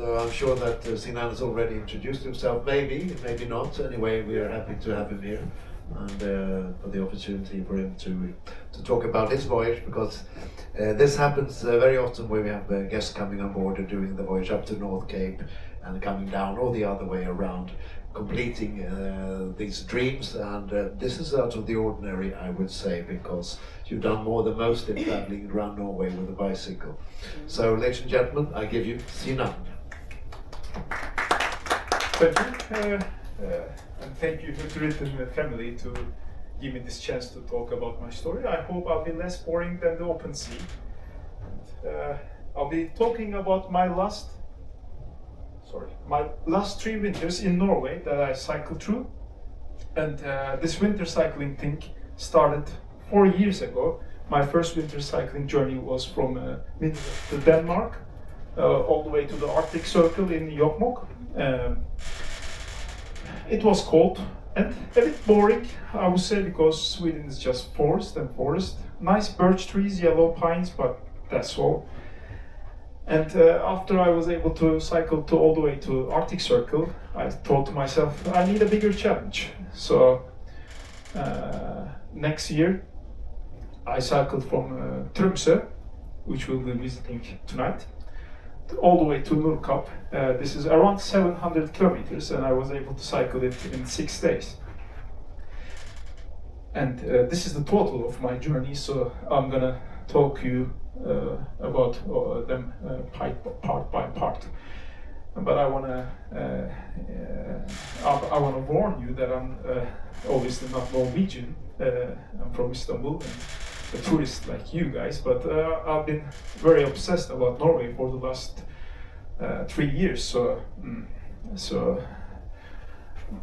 So I'm sure that Sinan has already introduced himself, maybe not. Anyway, we are happy to have him here and for the opportunity for him to talk about his voyage, because this happens very often where we have guests coming on board and doing the voyage up to North Cape and coming down or the other way around, completing these dreams, and this is out of the ordinary, I would say, because you've done more than most in traveling around Norway with a bicycle. So, ladies and gentlemen, I give you Sinan. Thank you, and thank you to the family to give me this chance to talk about my story. I hope I'll be less boring than the open sea. And, I'll be talking about my last 3 winters in Norway that I cycled through. And this winter cycling thing started 4 years ago. My first winter cycling journey was from Denmark all the way to the Arctic Circle in Jokkmokk. It was cold and a bit boring, I would say, because Sweden is just forest and forest. Nice birch trees, yellow pines, but that's all. And after I was able to cycle all the way to Arctic Circle, I thought to myself, I need a bigger challenge. So next year, I cycled from Tromsø, which we'll be visiting tonight, all the way to Nordkapp. This is around 700 kilometers, and I was able to cycle it in 6 days. And this is the total of my journey, so I'm gonna talk you about them part by part. But I wanna warn you that I'm obviously not Norwegian. I'm from Istanbul, and a tourist like you guys. But I've been very obsessed about Norway for the last 3 years. So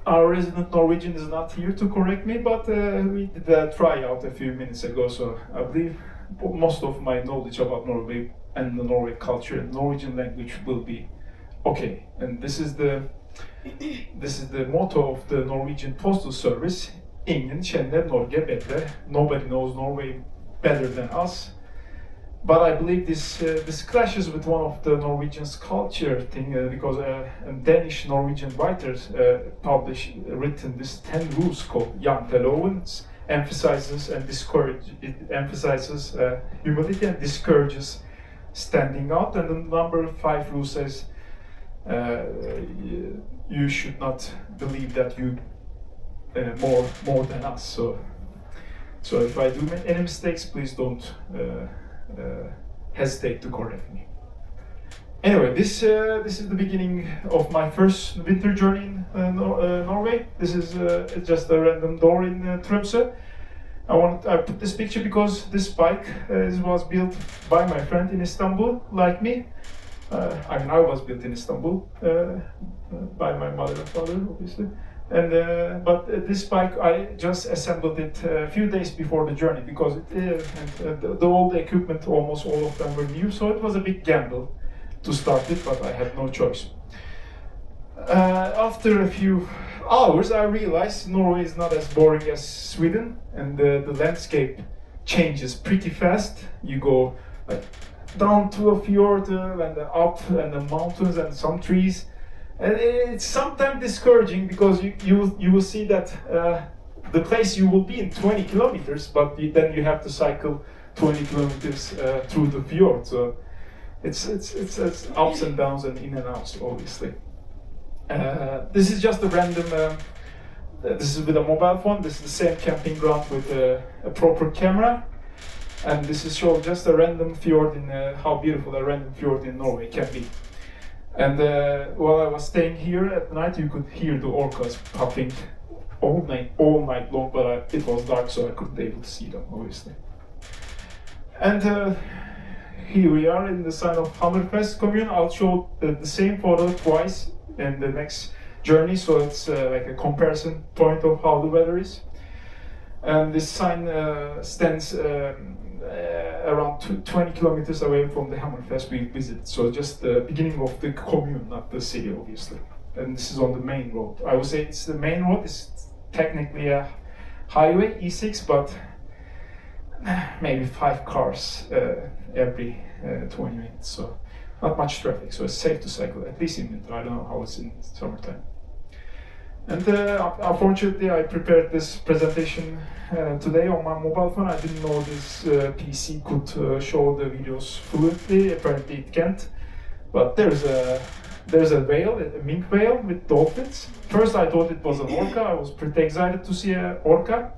our resident Norwegian is not here to correct me, but we did a tryout a few minutes ago. So I believe most of my knowledge about Norway and the Norway culture and Norwegian language will be okay. And this is the motto of the Norwegian Postal Service: Ingen kjenner Norge bedre. Nobody knows Norway better than us. But I believe this clashes with one of the Norwegian's culture thing, because Danish Norwegian writers written this 10 rules called Janteloven, emphasizes humility and discourages standing out. And the number 5 rule says you should not believe that you more than us. So if I do any mistakes, please don't hesitate to correct me. Anyway, this is the beginning of my first winter journey in Norway. This is just a random door in Tromsø. I put this picture because this bike was built by my friend in Istanbul, like me. I was built in Istanbul by my mother and father, obviously. And but this bike, I just assembled it a few days before the journey, because the old equipment, almost all of them were new, so it was a big gamble to start it, but I had no choice. After a few hours, I realized Norway is not as boring as Sweden, and the landscape changes pretty fast. You go like down to a fjord and up and the mountains and some trees. And it's sometimes discouraging, because you will see that the place you will be in 20 kilometers, but then you have to cycle 20 kilometers through the fjord. So it's ups and downs and in and outs, obviously. This is just a random. This is with a mobile phone. This is the same camping ground with a proper camera, and this is showing just a random fjord in how beautiful a random fjord in Norway can be. And while I was staying here at night, you could hear the orcas puffing all night long, but it was dark, so I couldn't be able to see them, obviously. And here we are in the sign of Hammerfest commune. I'll show the same photo twice in the next journey, so it's like a comparison point of how the weather is. And this sign stands around 20 kilometers away from the Hammerfest we visited. So just the beginning of the commune, not the city, obviously. And this is on the main road. I would say it's the main road. It's technically a highway, E6, but maybe 5 cars every 20 minutes. So not much traffic, so it's safe to cycle, at least in winter. I don't know how it's in summertime. And unfortunately, I prepared this presentation today on my mobile phone. I didn't know this PC could show the videos fluently. Apparently, it can't. But there's a whale, a mink whale with dolphins. First, I thought it was an orca. I was pretty excited to see an orca.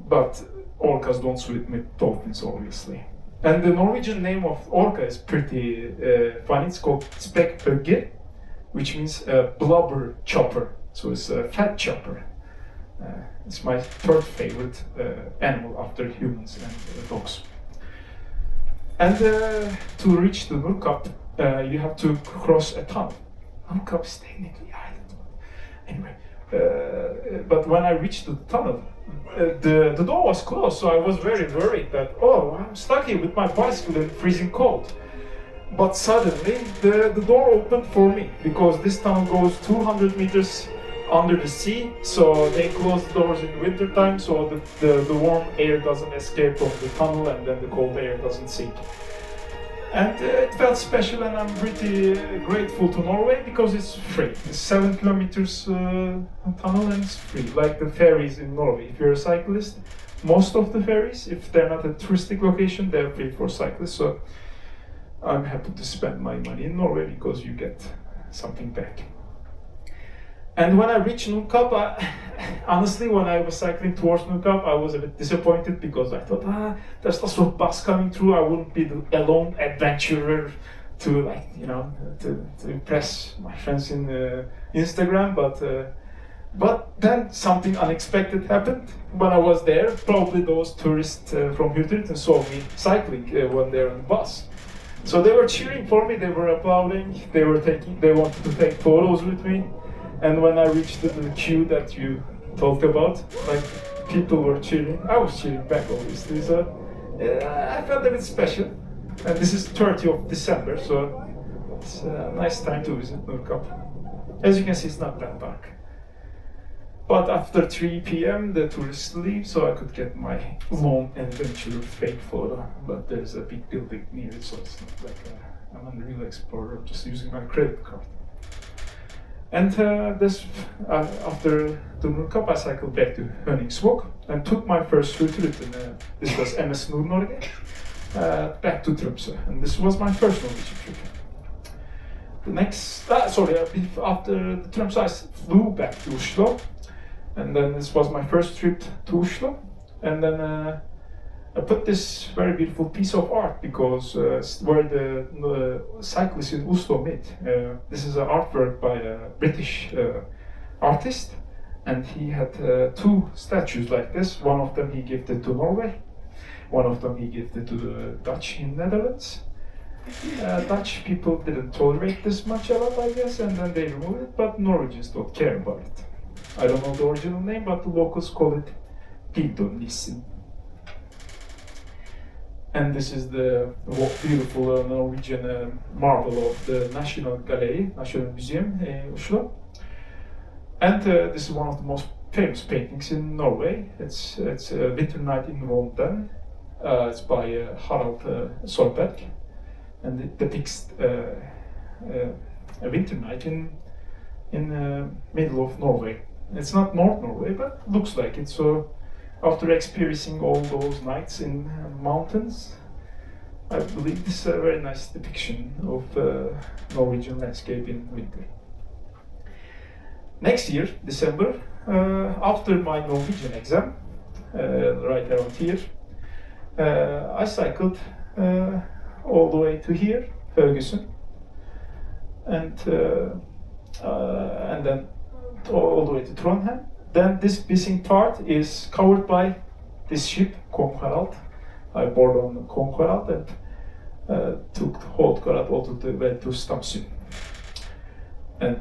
But orcas don't swim with dolphins, obviously. And the Norwegian name of orca is pretty funny. It's called spekbøgge, which means blubber chopper. So it's a fat chopper. It's my third favorite animal after humans and dogs. And to reach the Nordkapp, you have to cross a tunnel. Nordkapp is technically island. Anyway, but when I reached the tunnel, the door was closed, so I was very worried that, oh, I'm stuck here with my bicycle in freezing cold. But suddenly, the door opened for me, because this tunnel goes 200 meters under the sea, so they close the doors in winter time, so the warm air doesn't escape from the tunnel, and then the cold air doesn't sink. And it felt special, and I'm pretty grateful to Norway, because it's free. It's 7 kilometers tunnel, and it's free, like the ferries in Norway. If you're a cyclist, most of the ferries, if they're not a touristic location, they're free for cyclists. So I'm happy to spend my money in Norway, because you get something back. And when I reached Nordkapp, honestly, when I was cycling towards Nordkapp, I was a bit disappointed, because I thought, there's lots of bus coming through. I wouldn't be the alone adventurer to, like, you know, to impress my friends in Instagram. But then something unexpected happened when I was there. Probably those tourists from Hurtigruten saw me cycling when they're on the bus. So they were cheering for me. They were applauding. They wanted to take photos with me. And when I reached the queue that you talked about, like, people were cheering. I was cheering back, obviously. So I felt a bit special. And this is 30th of December, so it's a nice time to visit Nordkapp. As you can see, it's not that dark. But after 3 p.m., the tourists leave, so I could get my lone adventure fake photo. But there's a big building near it, so it's not like I'm a real explorer, just using my credit card. And after the Nordkapp, I cycled back to Høningsvåg and took my first Hurtigruten. This was MS Nord-Norge, back to Tromsø, and this was my first Norwegian trip. After the Tromsø, I flew back to Oslo, and then this was my first trip to Oslo, and then I put this very beautiful piece of art, because where the cyclists in Oslo meet. This is an artwork by a British artist, and he had 2 statues like this. One of them he gifted to Norway, one of them he gifted to the Dutch in Netherlands. Dutch people didn't tolerate this much a lot, I guess, and then they removed it, but Norwegians don't care about it. I don't know the original name, but the locals call it Pildonissen. And this is the beautiful Norwegian marble of the National Gallery, National Museum in Oslo. And this is one of the most famous paintings in Norway. It's Winter Night in London. It's by Harald Solberg, and it depicts a winter night in middle of Norway. It's not North Norway, but looks like it. So after experiencing all those nights in mountains, I believe this is a very nice depiction of Norwegian landscape in winter. Next year, December, after my Norwegian exam, right around here, I cycled all the way to here, Haugesund, and then all the way to Trondheim. Then this missing part is covered by this ship, Kong Harald. I board on Kong Harald and took Harald all the way to Stamsund. And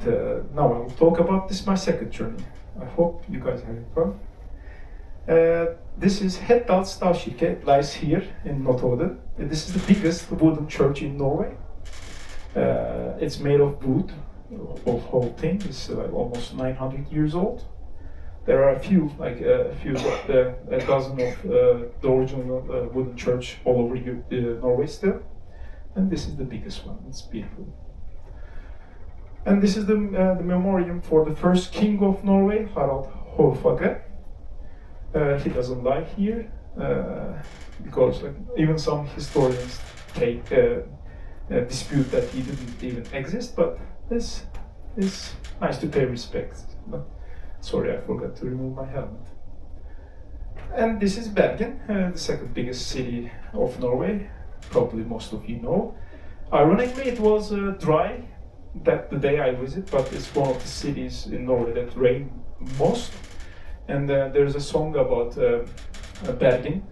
now I will talk about this, my second journey. I hope you guys are having fun. This is Heddal stavkirke. It lies here in Notodden. This is the biggest wooden church in Norway. It's made of wood, of whole thing. It's almost 900 years old. There are a dozen of the original wooden church all over Norway still. and this is the biggest one. It's beautiful. And this is the memoriam for the first king of Norway, Harald Hårfagre. He doesn't lie here because even some historians dispute that he didn't even exist. But it's nice to pay respect. But sorry, I forgot to remove my helmet. And this is Bergen, the second biggest city of Norway. Probably most of you know. Ironically, it was dry the day I visited, but it's one of the cities in Norway that rain most. And there's a song about Bergen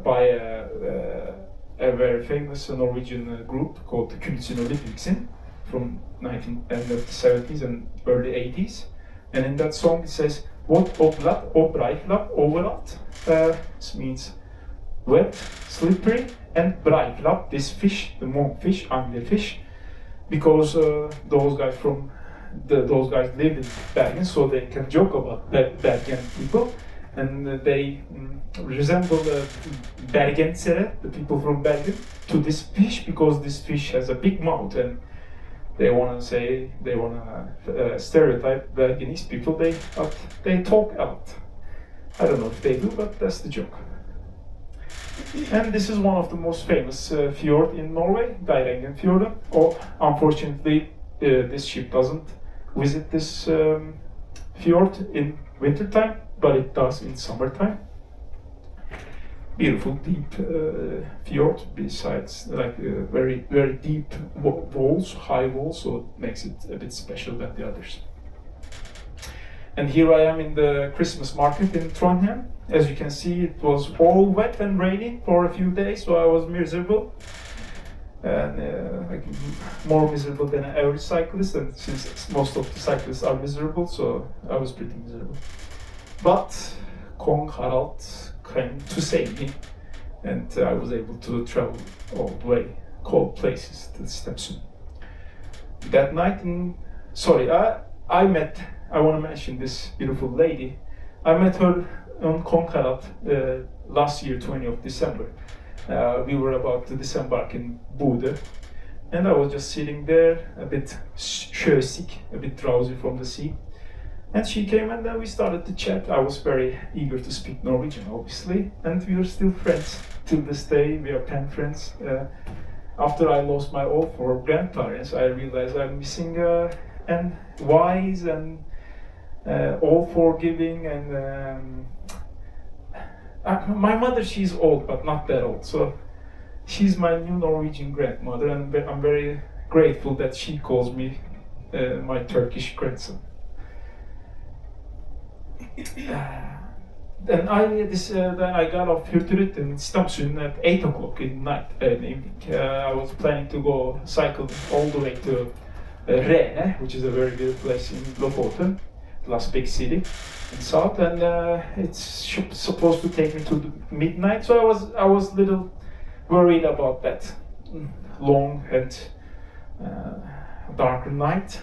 by a very famous Norwegian group called Kunsten og Ludvigsen from end of the 70s and early 80s. And in that song it says, "Vått og glatt og breiflatt overalt." This means wet, slippery, and breiflatt, this fish, the monkfish, anglerfish, because those guys lived in Bergen, so they can joke about Bergen people, and they resemble Bergensere, the people from Bergen, to this fish, because this fish has a big mouth, and they want to stereotype Bergenese people. They talk a lot. I don't know if they do, but that's the joke. And this is one of the most famous fjord in Norway, Geirangerfjorden. Oh, unfortunately, this ship doesn't visit this fjord in wintertime, but it does in summertime. Beautiful deep fjord, besides very very deep walls, high walls, so it makes it a bit special than the others. And here I am in the Christmas market in Trondheim. As you can see, it was all wet and rainy for a few days, so I was miserable. And more miserable than an average cyclist, and since most of the cyclists are miserable, so I was pretty miserable. But Kong Harald came to save me, and I was able to travel all the way, cold places to Stamsund. That night, I want to mention this beautiful lady. I met her on Kong Harald last year, 20th of December. We were about to disembark in Bodø, and I was just sitting there, a bit sjøsick, a bit drowsy from the sea. And she came, and then we started to chat. I was very eager to speak Norwegian, obviously, and we are still friends till this day. We are pen friends. After I lost my all four grandparents, I realized I'm missing and wise and all forgiving and. My mother, she's old, but not that old, so she's my new Norwegian grandmother, and I'm very grateful that she calls me my Turkish grandson. Then I got off Hurtigruten in Stamsund at 8 o'clock in the evening. I was planning to go cycle all the way to Rene, which is a very beautiful place in Lofoten, the last big city in south, and it's supposed to take me to midnight. So I was a little worried about that long and darker night.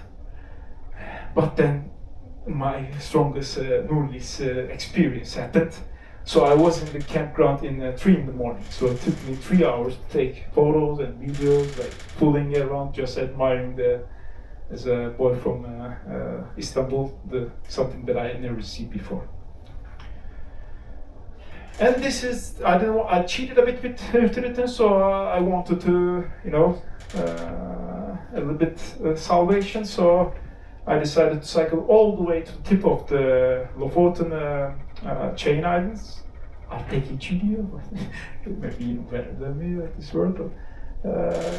But then my strongest Nordlys experience happened. So I was in the campground in 3 in the morning. So it took me 3 hours to take photos and videos, like fooling around, just admiring as a boy from Istanbul, something that I had never seen before. And this is, I cheated a bit with Hurtigruten, so I wanted to, a little bit salvation, so I decided to cycle all the way to the tip of the Lofoten chain islands. I'll take each video, maybe even better than me at this word, but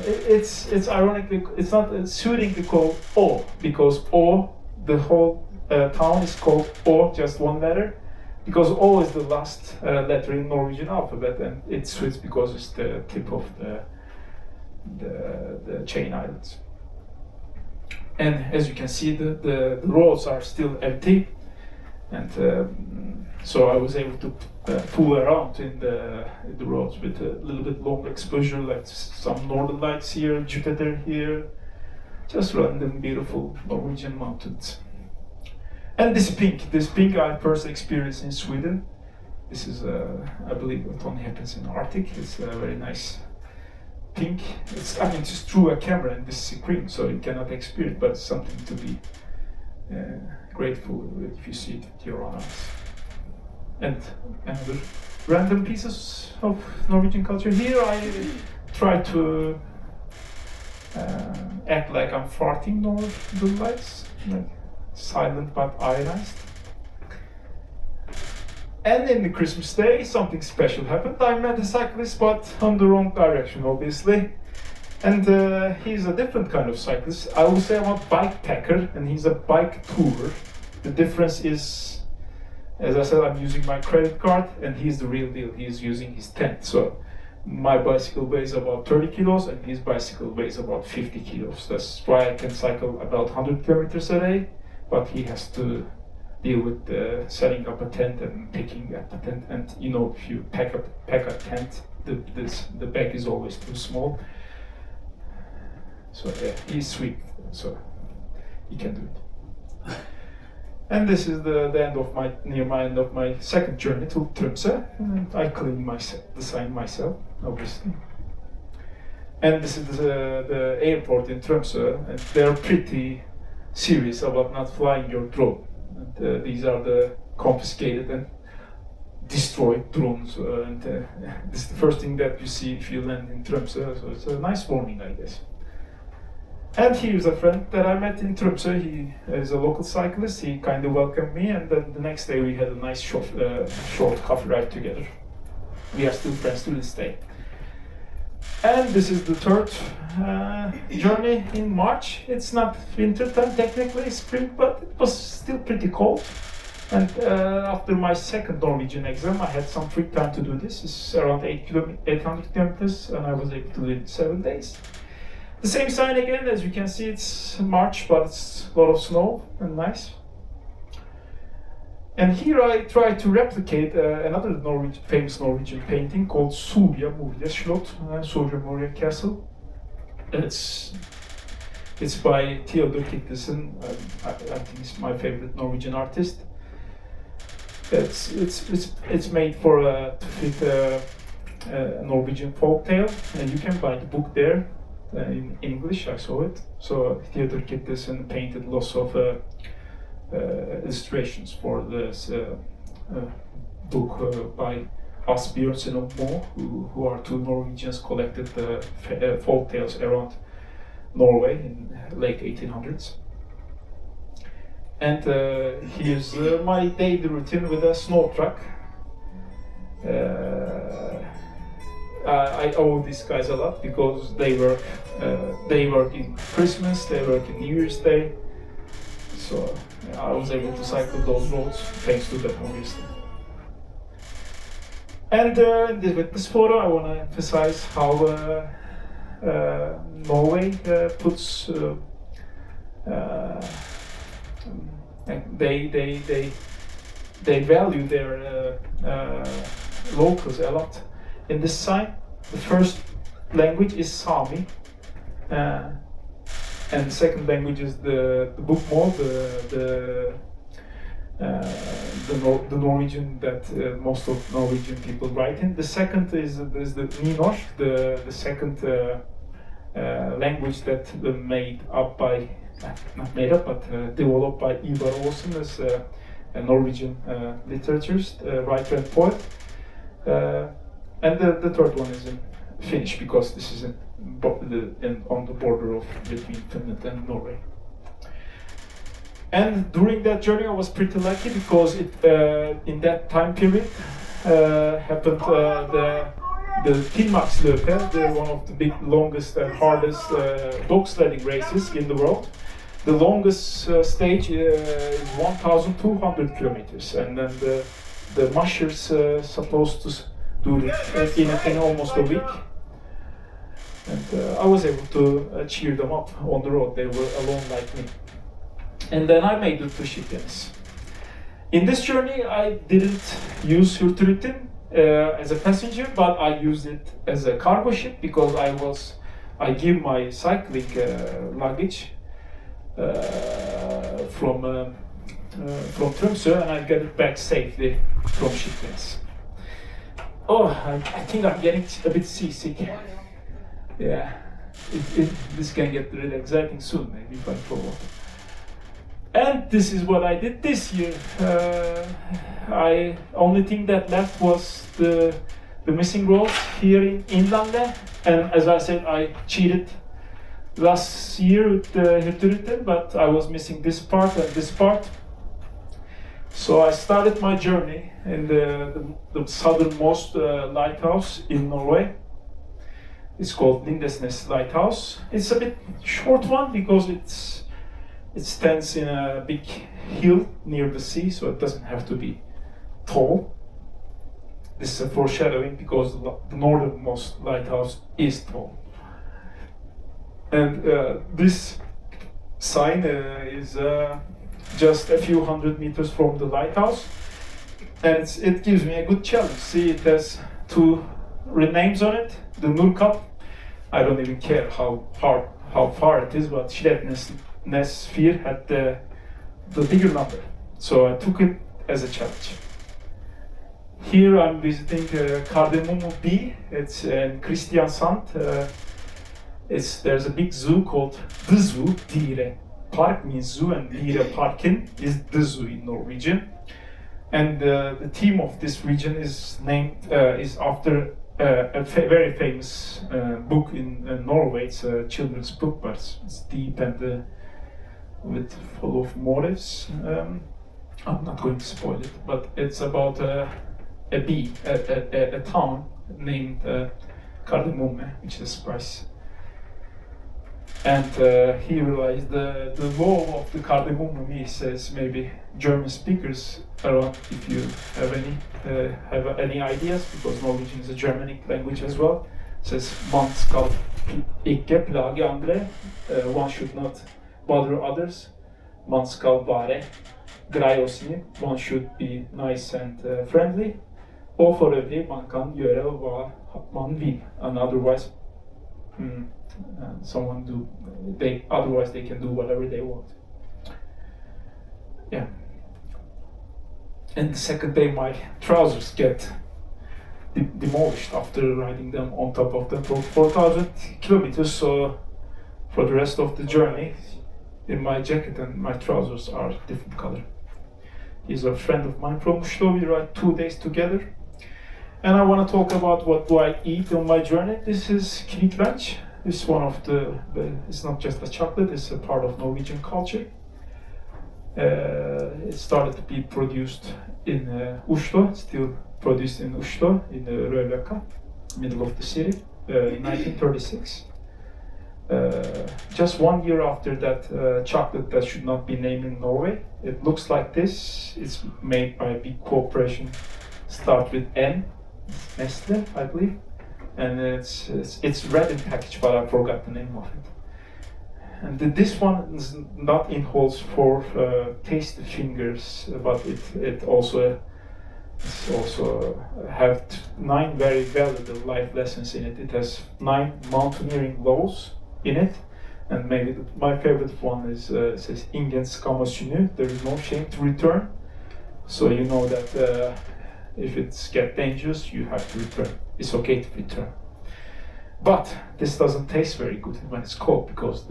it's ironically, it's not suiting to call O, because O, the whole town is called O, just one letter, because O is the last letter in Norwegian alphabet, and it suits because it's the tip of the chain islands. And as you can see, the roads are still empty, and so I was able to fool around in the roads with a little bit long exposure, like some northern lights here, Jupiter here, just random beautiful Norwegian mountains. And this pink I first experienced in Sweden. This is, I believe, what only happens in Arctic. It's a very nice think I mean, it's through a camera and this screen, so you cannot experience, but it's something to be grateful if you see it with your own eyes. And another random pieces of Norwegian culture. Here I try to act like I'm farting Northern Lights, like silent but ionized. And in the Christmas day, something special happened. I met a cyclist, but on the wrong direction, obviously. And he's a different kind of cyclist. I would say I'm a bike packer, and he's a bike tourer. The difference is, as I said, I'm using my credit card, and he's the real deal. He's using his tent. So my bicycle weighs about 30 kilos, and his bicycle weighs about 50 kilos. That's why I can cycle about 100 kilometers a day, but he has to deal with setting up a tent and picking up a tent. And you know, if you pack a tent, the bag is always too small. So yeah, he's sweet, so he can do it. And this is the end of my second journey to Tromsø. And I clean the sign myself, obviously. And this is the airport in Tromsø, and they're pretty serious about not flying your drone. And, these are the confiscated and destroyed drones, and this is the first thing that you see if you land in Tromsø. So it's a nice warning, I guess. And here's a friend that I met in Tromsø. He is a local cyclist. He kind of welcomed me, and then the next day we had a nice short coffee ride together. We are still friends to this day. And this is the third journey in March. It's not winter time, technically spring, but it was still pretty cold. And after my second Norwegian exam, I had some free time to do this. It's around 800 kilometers, and I was able to do it in 7 days. The same sign again, as you can see, it's March, but it's a lot of snow and nice. And here I try to replicate another famous Norwegian painting called Soria Moria Slott, Soria Moria Castle. It's by Theodor Kittelsen. I think he's my favorite Norwegian artist. It's made to fit a Norwegian folk tale, and you can buy the book there. In English, I saw it. So Theodor Kittelsen painted lots of illustrations for this book by Asbjørnsen and Moe, who are two Norwegians collected folk tales around Norway in late 1800s. And here's my daily routine with a snow truck. I owe these guys a lot because they work in Christmas, they work in New Year's Day, so I was able to cycle those roads thanks to them, obviously. And with this photo, I want to emphasize how Norway puts they value their locals a lot. In this sign, the first language is Sami, and the second language is the bokmål, the Norwegian that most of Norwegian people write in. The second is the Nynorsk, the second language that made up by not made up but developed by Ivar Aasen as a Norwegian literaturist, writer and poet. And the third one is in Finnish, because this is on the border between Finland and Norway. And during that journey, I was pretty lucky because in that time period happened the Finnmarksløpet, one of the longest and hardest dog sledding races in the world. The longest stage is 1,200 kilometers, and then the mushers supposed to do it in almost a week. And I was able to cheer them up on the road. They were alone like me. And then I made it to Skipnes. In this journey, I didn't use Hurtigruten as a passenger, but I used it as a cargo ship because I give my cycling luggage from Tromsø, and I get it back safely from Skipnes. Oh, I think I'm getting a bit seasick. Yeah, this can get really exciting soon, maybe if I throw water. And this is what I did this year. I only thing that left was the missing roads here in Inlandet. And as I said, I cheated last year with the Hurtigruten, but I was missing this part and this part. So I started my journey in the southernmost lighthouse in Norway. It's called Lindesnes Lighthouse. It's a bit short one because it stands in a big hill near the sea, so it doesn't have to be tall. This is a foreshadowing because the northernmost lighthouse is tall. And this sign is just a few hundred meters from the lighthouse, and it gives me a good challenge. See, it has two names on it, the Nurkat. I don't even care how far it is, but Skjetnes 4 had the bigger number, so I took it as a challenge. Here I'm visiting Kardemomme B. It's in Kristiansand. There's a big zoo called the Zoo. Dire Park means zoo, and Dire Parken is the zoo in Norwegian. And the theme of this region is after a very famous book in Norway. It's a children's book, but it's deep and full of motives. I'm not going to spoil it, but it's about a town named Kardemomme, which is a surprise. And he realized the law of the Kardemomme says maybe German speakers around, if you have any ideas, because Norwegian is a Germanic language as well, says man skal ikke plage andre, one should not bother others, man skal være grei og snill, one should be nice and friendly, og for øvrig man kan gjøre hva man vil, and otherwise otherwise they can do whatever they want. Yeah. And the second day my trousers get demolished after riding them on top of them for 4,000 kilometers. So for the rest of the journey, in my jacket and my trousers are different color. He's a friend of mine from Oslo. We ride 2 days together. And I want to talk about what do I eat on my journey. This is kviklunsj. It's one of it's not just a chocolate, it's a part of Norwegian culture. It started to be produced in Oslo, still produced in Oslo, in Rødløkka, middle of the city, in 1936. Just 1 year after that chocolate that should not be named in Norway, it looks like this. It's made by a big corporation, start with N, Nestle, I believe. And it's red in package, but I forgot the name of it. And this one is not in holes for taste fingers, but it also have 9 very valuable life lessons in it. It has 9 mountaineering laws in it, and maybe my favorite one is says "Ingen skam å snu." There is no shame to return. So you know that if it gets dangerous, you have to return. It's okay to return. But this doesn't taste very good when it's cold, because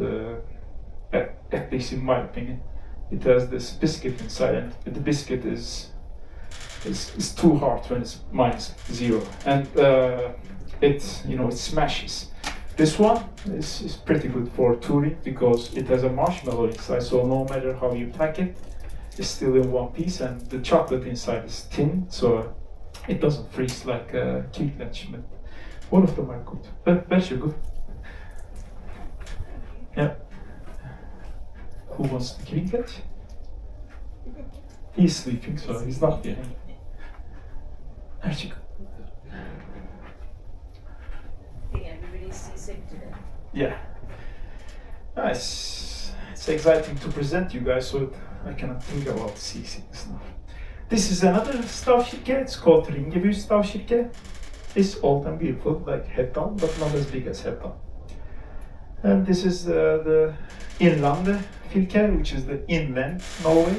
at least in my opinion, it has this biscuit inside, and the biscuit is too hard when it's -0, and it smashes. This one is pretty good for touring because it has a marshmallow inside, so no matter how you pack it, it's still in one piece, and the chocolate inside is thin, so it doesn't freeze like kviklunsj. All of them are good, but very good. Yeah. Who wants the kviklunsj? He's sleeping, so he's not getting. Very good. I think everybody's seasick today. Yeah. Nice. It's exciting to present you guys, so I cannot think about seasickness now. This is another stavkirke. It's called Ringebu stavkirke. It's old and beautiful, like Hetland, but not as big as Hetland. And this is the Innlandet fylke, which is the inland Norway.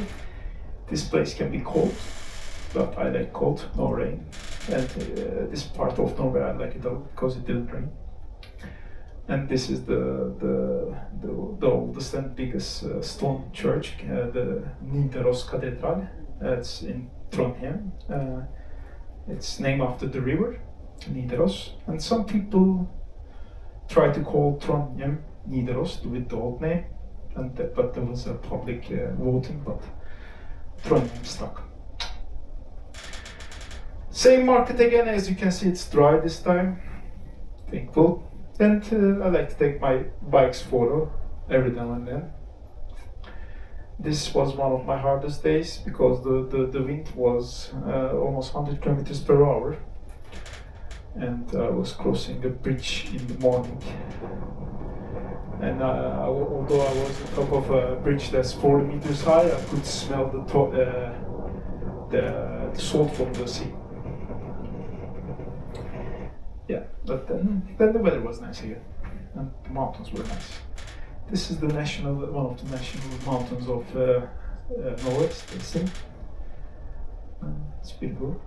This place can be cold, but I like cold, no rain. And this part of Norway I like it all because it didn't rain. And this is the oldest and biggest stone church, the Nidaros Cathedral. It's in Trondheim. It's named after the river, Nidaros. And some people try to call Trondheim Nidaros with the old name, but there was a public voting, but Trondheim stuck. Same market again, as you can see, it's dry this time. Thankful. And I like to take my bike's photo every now and then. This was one of my hardest days because the wind was almost 100 kilometers per hour. And I was crossing a bridge in the morning. And although I was on top of a bridge that's 40 meters high, I could smell the salt from the sea. Yeah, but then the weather was nice again, and the mountains were nice. This is one of the national mountains of Norway, Sting. It's beautiful.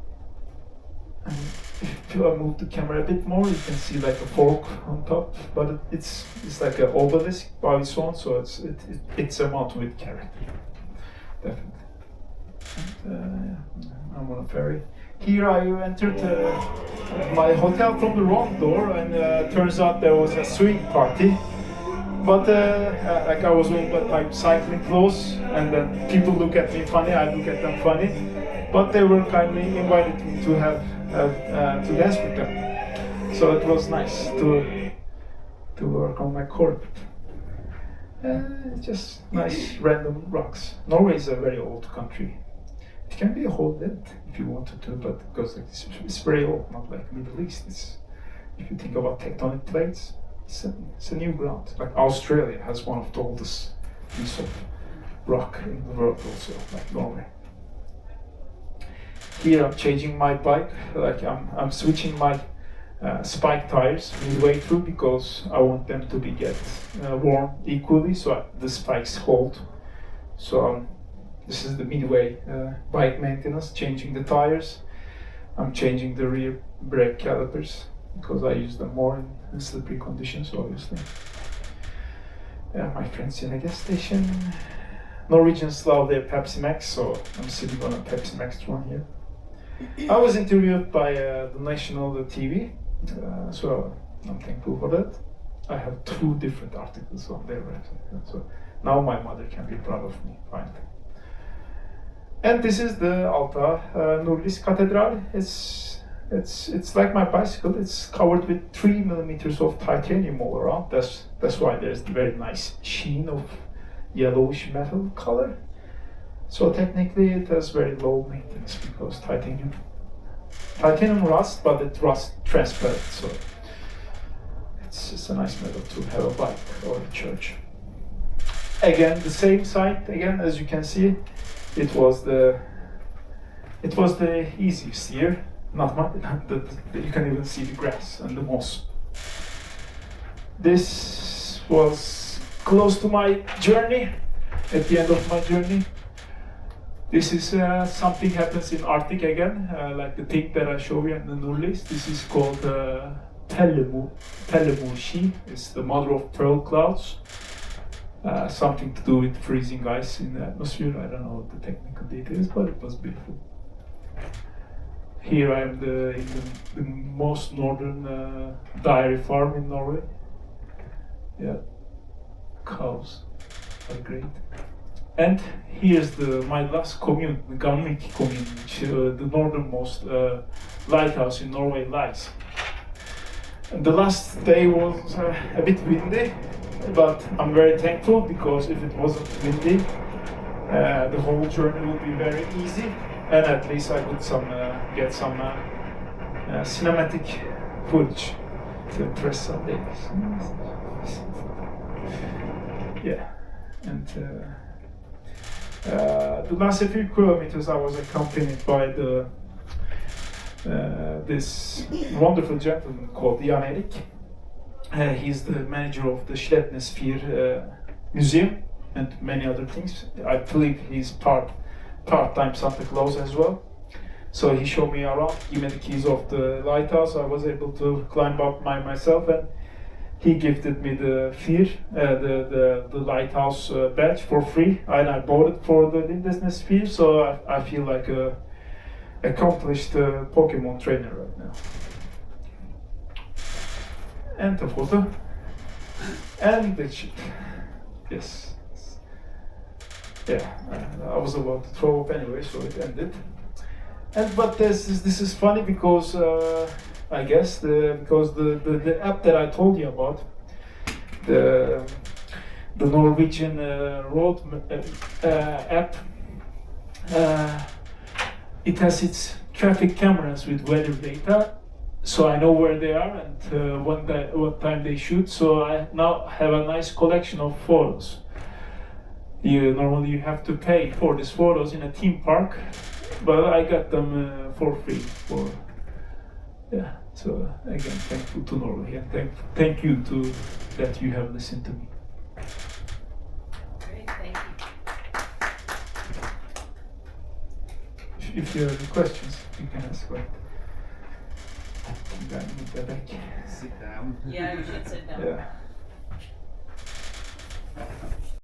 And if I move the camera a bit more, you can see like a fork on top, but it's like an obelisk by its own, so it's a mountain with character, definitely. And, I'm on a ferry. Here I entered my hotel from the wrong door, and turns out there was a swing party. But like I was wearing my cycling clothes, and then people look at me funny, I look at them funny. But they were kindly invited me to to dance with them. So it was nice to work on my core. Just nice random rocks. Norway is a very old country. It can be a whole land if you wanted to, but because it's very old, not like Middle East. If you think about tectonic plates, it's a new ground. Like Australia has one of the oldest pieces of rock in the world, also like Norway. Here I'm changing my bike. Like I'm switching my spike tires midway through because I want them to get worn equally, so the spikes hold. So this is the midway bike maintenance, changing the tires. I'm changing the rear brake calipers because I use them more in slippery conditions, obviously. Yeah, my friend's in a gas station. Norwegians love their Pepsi Max, so I'm sitting on a Pepsi Max one here. I was interviewed by the national TV, so I'm thankful for that. I have 2 different articles on their website, so now my mother can be proud of me, finally. And this is the Alta Nordlis Cathedral. It's like my bicycle. It's covered with 3 millimeters of titanium all around. That's why there's the very nice sheen of yellowish metal color. So technically it has very low maintenance because titanium rusts, but it rusts transparent. So it's a nice metal to have a bike or a church. Again, the same site. Again, as you can see. It was the easiest year. You can even see the grass and the moss. This was close to my journey. At the end of my journey, this is something happens in Arctic again, like the thing that I show you in the Nordlis. This is called Pellemorski. It's the mother of pearl clouds. Something to do with freezing ice in the atmosphere. I don't know what the technical details, but it was beautiful. Here I am in the most northern dairy farm in Norway. Yeah, cows are great. And here's my last commune, the Gamvik commune, which the northernmost lighthouse in Norway lies. And the last day was a bit windy. But I'm very thankful because if it wasn't windy, the whole journey would be very easy, and at least I could get some cinematic footage to impress some ladies. Yeah, and the last few kilometers I was accompanied by this wonderful gentleman called Jan Erik. He's the manager of the Sleipnes Museum and many other things. I believe he's part-time Santa Claus as well. So he showed me around, gave me the keys of the lighthouse. I was able to climb up myself, and he gifted me the Fyr, the lighthouse badge for free, and I bought it for the Lindesnes Fyr, so I feel like a accomplished Pokemon trainer right now. And the photo. And the shit. Yes. Yeah, I was about to throw up anyway, so it ended. But this is funny because I guess because the app that I told you about, the Norwegian road app, it has its traffic cameras with weather data, so I know where they are and what time they shoot. So I now have a nice collection of photos. Normally you have to pay for these photos in a theme park, but I got them for free. So again, thankful to Norway and thank you to that you have listened to me. Great, thank you. If you have any questions, you can ask. Right? I think I need that back. Sit down. Yeah, you should sit down. Yeah.